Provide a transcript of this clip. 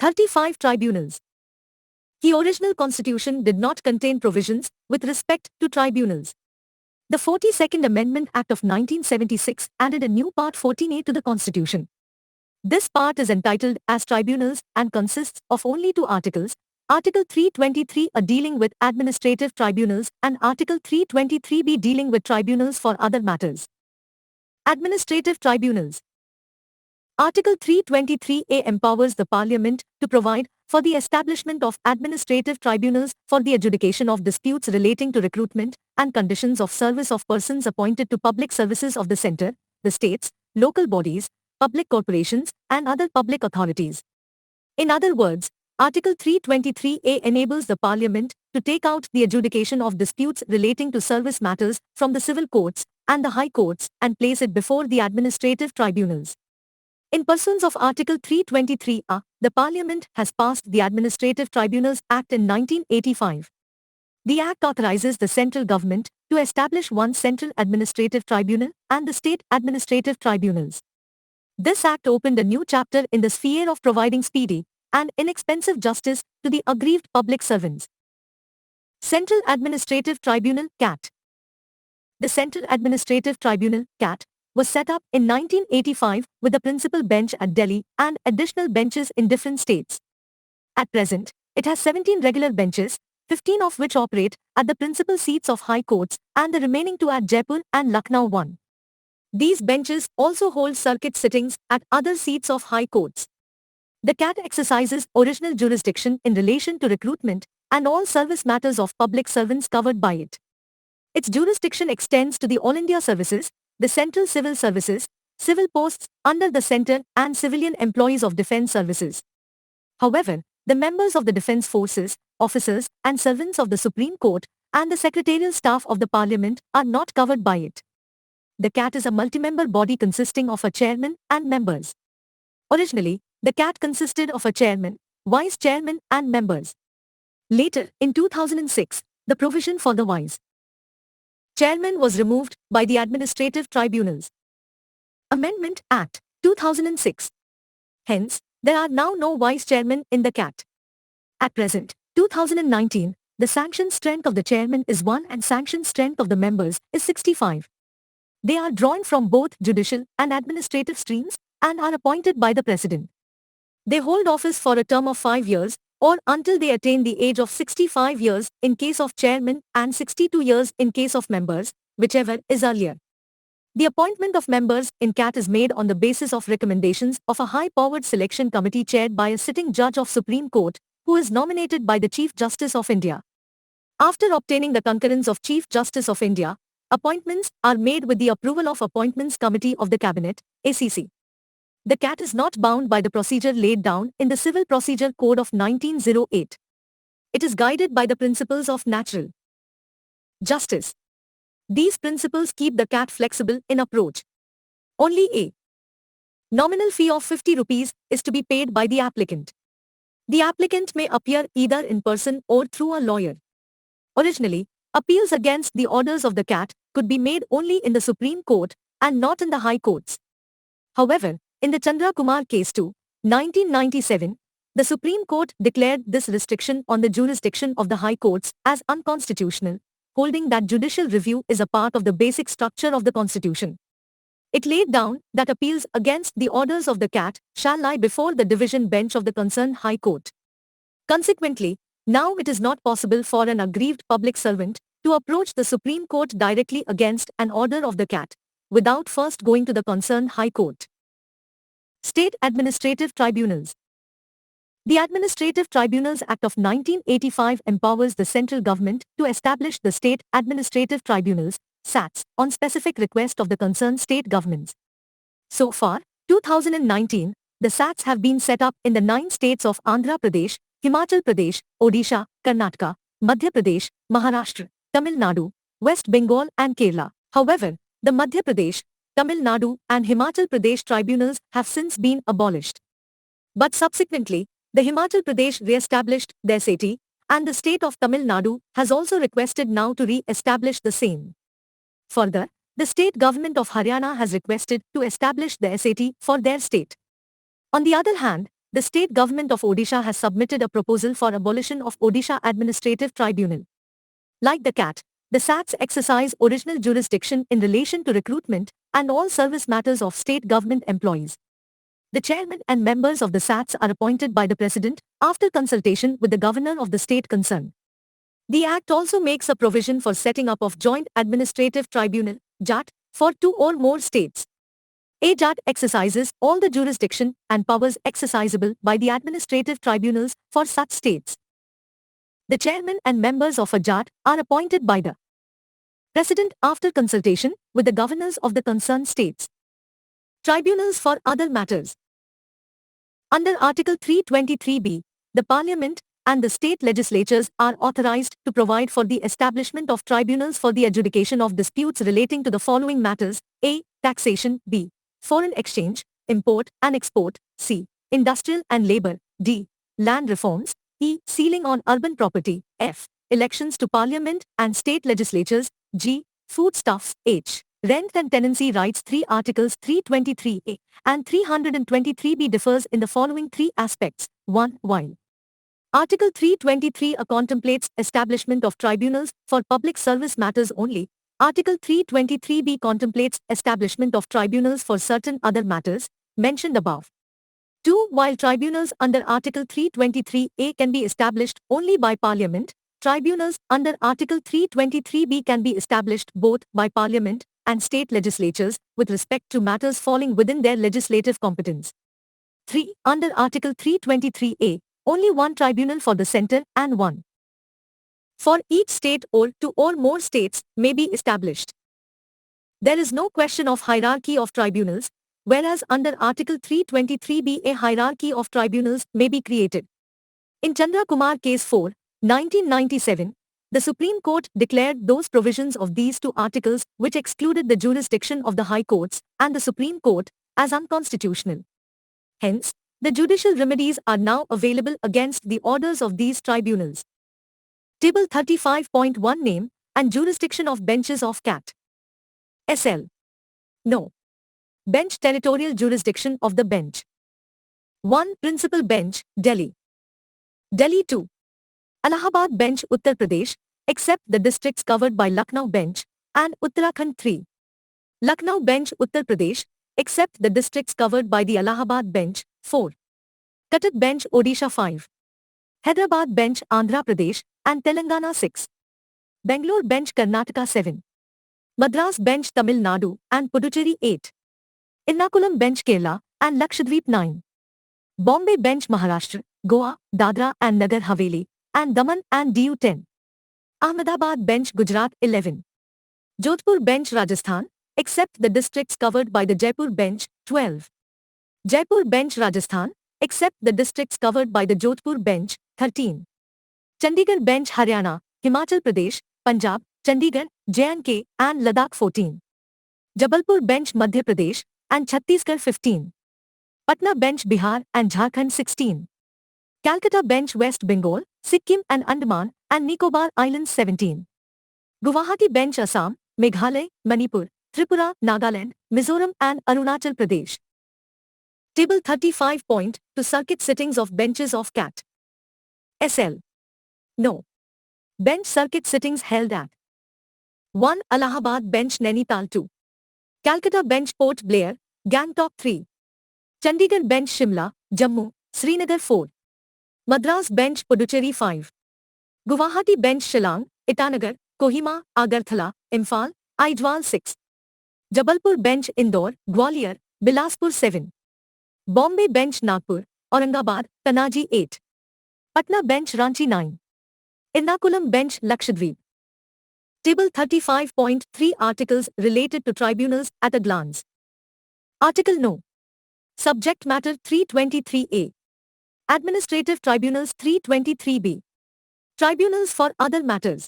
35 tribunals. The original constitution did not contain provisions with respect to tribunals. The 42nd Amendment Act of 1976 added a new Part 14A to the Constitution. This part is entitled as Tribunals and consists of only two articles, Article 323A dealing with administrative tribunals and Article 323B dealing with tribunals for other matters. Administrative Tribunals. Article 323A empowers the Parliament to provide for the establishment of administrative tribunals for the adjudication of disputes relating to recruitment and conditions of service of persons appointed to public services of the centre, the states, local bodies, public corporations, and other public authorities. In other words, Article 323A enables the Parliament to take out the adjudication of disputes relating to service matters from the civil courts and the high courts and place it before the administrative tribunals. In pursuance of Article 323A, the Parliament has passed the Administrative Tribunals Act in 1985. The Act authorizes the central government to establish one central administrative tribunal and the state administrative tribunals. This Act opened a new chapter in the sphere of providing speedy and inexpensive justice to the aggrieved public servants. Central Administrative Tribunal (CAT). The Central Administrative Tribunal (CAT) was set up in 1985 with a principal bench at Delhi and additional benches in different states. At present, it has 17 regular benches, 15 of which operate at the principal seats of high courts and the remaining 2 at Jaipur and Lucknow 1. These benches also hold circuit sittings at other seats of high courts. The CAT exercises original jurisdiction in relation to recruitment and all service matters of public servants covered by it. Its jurisdiction extends to the All India Services, the Central Civil Services, civil posts under the centre and civilian employees of defence services. However, the members of the defence forces, officers and servants of the Supreme Court and the secretarial staff of the Parliament are not covered by it. The CAT is a multi-member body consisting of a chairman and members. Originally, the CAT consisted of a chairman, vice chairman and members. Later, in 2006, the provision for the vice chairman was removed by the Administrative Tribunals Amendment Act, 2006. Hence, there are now no vice chairmen in the CAT. At present, 2019, the sanction strength of the chairman is 1 and sanction strength of the members is 65. They are drawn from both judicial and administrative streams and are appointed by the President. They hold office for a term of 5 years or until they attain the age of 65 years in case of chairman and 62 years in case of members, whichever is earlier. The appointment of members in CAT is made on the basis of recommendations of a high-powered selection committee chaired by a sitting judge of Supreme Court, who is nominated by the Chief Justice of India. After obtaining the concurrence of Chief Justice of India, appointments are made with the approval of Appointments Committee of the Cabinet, ACC. The CAT is not bound by the procedure laid down in the Civil Procedure Code of 1908. It is guided by the principles of natural justice. These principles keep the CAT flexible in approach. Only a nominal fee of 50 rupees is to be paid by the applicant. The applicant may appear either in person or through a lawyer. Originally, appeals against the orders of the CAT could be made only in the Supreme Court and not in the High Courts. However, in the Chandra Kumar case 2, 1997, the Supreme Court declared this restriction on the jurisdiction of the High Courts as unconstitutional, holding that judicial review is a part of the basic structure of the Constitution. It laid down that appeals against the orders of the CAT shall lie before the division bench of the concerned High Court. Consequently, now it is not possible for an aggrieved public servant to approach the Supreme Court directly against an order of the CAT, without first going to the concerned High Court. State Administrative Tribunals. The Administrative Tribunals Act of 1985 empowers the central government to establish the State Administrative Tribunals, SATs, on specific request of the concerned state governments. So far, 2019, the SATs have been set up in the 9 states of Andhra Pradesh, Himachal Pradesh, Odisha, Karnataka, Madhya Pradesh, Maharashtra, Tamil Nadu, West Bengal and Kerala. However, the Madhya Pradesh, Tamil Nadu and Himachal Pradesh tribunals have since been abolished. But subsequently, the Himachal Pradesh re-established their SAT, and the state of Tamil Nadu has also requested now to re-establish the same. Further, the state government of Haryana has requested to establish the SAT for their state. On the other hand, the state government of Odisha has submitted a proposal for abolition of Odisha Administrative Tribunal. Like the CAT, the SATs exercise original jurisdiction in relation to recruitment and all service matters of state government employees. The chairman and members of the SATs are appointed by the President after consultation with the governor of the state concerned. The Act also makes a provision for setting up of Joint Administrative Tribunal, JAT, for 2 or more states. A JAT exercises all the jurisdiction and powers exercisable by the administrative tribunals for such states. The chairman and members of a JAT are appointed by the President after consultation with the governors of the concerned states. Tribunals for other matters. Under Article 323b, the Parliament and the state legislatures are authorized to provide for the establishment of tribunals for the adjudication of disputes relating to the following matters: a. Taxation; b. Foreign exchange, import and export; c. Industrial and labor; d. Land reforms; e. Sealing on urban property; f. Elections to Parliament and state legislatures; g. Foodstuffs; h. Rent and tenancy rights. 3 Articles 323a and 323b differs in the following 3 aspects. 1. While Article 323a contemplates establishment of tribunals for public service matters only, Article 323b contemplates establishment of tribunals for certain other matters mentioned above. 2. While tribunals under Article 323a can be established only by Parliament, tribunals under Article 323b can be established both by Parliament and state legislatures with respect to matters falling within their legislative competence. 3. Under Article 323a, only one tribunal for the centre and one for each state or 2 or more states may be established. There is no question of hierarchy of tribunals, whereas under Article 323b a hierarchy of tribunals may be created. In Chandra Kumar Case 4, 1997, the Supreme Court declared those provisions of these 2 articles which excluded the jurisdiction of the High Courts and the Supreme Court as unconstitutional. Hence, the judicial remedies are now available against the orders of these tribunals. Table 35.1 Name and jurisdiction of benches of CAT. SL. No. Bench territorial jurisdiction of the bench. 1. Principal Bench, Delhi. Delhi 2. Allahabad Bench, Uttar Pradesh, except the districts covered by Lucknow Bench, and Uttarakhand 3. Lucknow Bench, Uttar Pradesh, except the districts covered by the Allahabad Bench, 4. Cuttack Bench, Odisha 5. Hyderabad Bench, Andhra Pradesh, and Telangana 6. Bangalore Bench, Karnataka 7. Madras Bench, Tamil Nadu, and Puducherry 8. Ernakulam Bench, Kerala, and Lakshadweep 9. Bombay Bench, Maharashtra, Goa, Dadra and Nagar Haveli, and Daman and Diu 10. Ahmedabad Bench, Gujarat 11. Jodhpur Bench, Rajasthan, except the districts covered by the Jaipur Bench, 12. Jaipur Bench, Rajasthan, except the districts covered by the Jodhpur Bench, 13. Chandigarh Bench, Haryana, Himachal Pradesh, Punjab, Chandigarh, J&K, and Ladakh 14. Jabalpur Bench, Madhya Pradesh, and Chhattisgarh 15. Patna Bench, Bihar and Jharkhand 16. Calcutta Bench, West Bengal, Sikkim and Andaman and Nicobar Islands 17. Guwahati Bench, Assam, Meghalaya, Manipur, Tripura, Nagaland, Mizoram and Arunachal Pradesh. Table 35. To circuit sittings of benches of CAT. SL. No. Bench circuit sittings held at 1. Allahabad Bench, Nainital 2. Calcutta Bench, Port Blair, Gangtok 3. Chandigarh Bench, Shimla, Jammu, Srinagar 4. Madras Bench, Puducherry 5. Guwahati Bench, Shillong, Itanagar, Kohima, Agarthala, Imphal, Aijwal 6. Jabalpur Bench, Indore, Gwalior, Bilaspur 7. Bombay Bench, Nagpur, Aurangabad, Panaji 8. Patna Bench, Ranchi 9. Ernakulam Bench, Lakshadweep. Table 35.3 Articles related to tribunals at a glance. Article No. Subject Matter 323A. Administrative Tribunals 323B. Tribunals for other matters.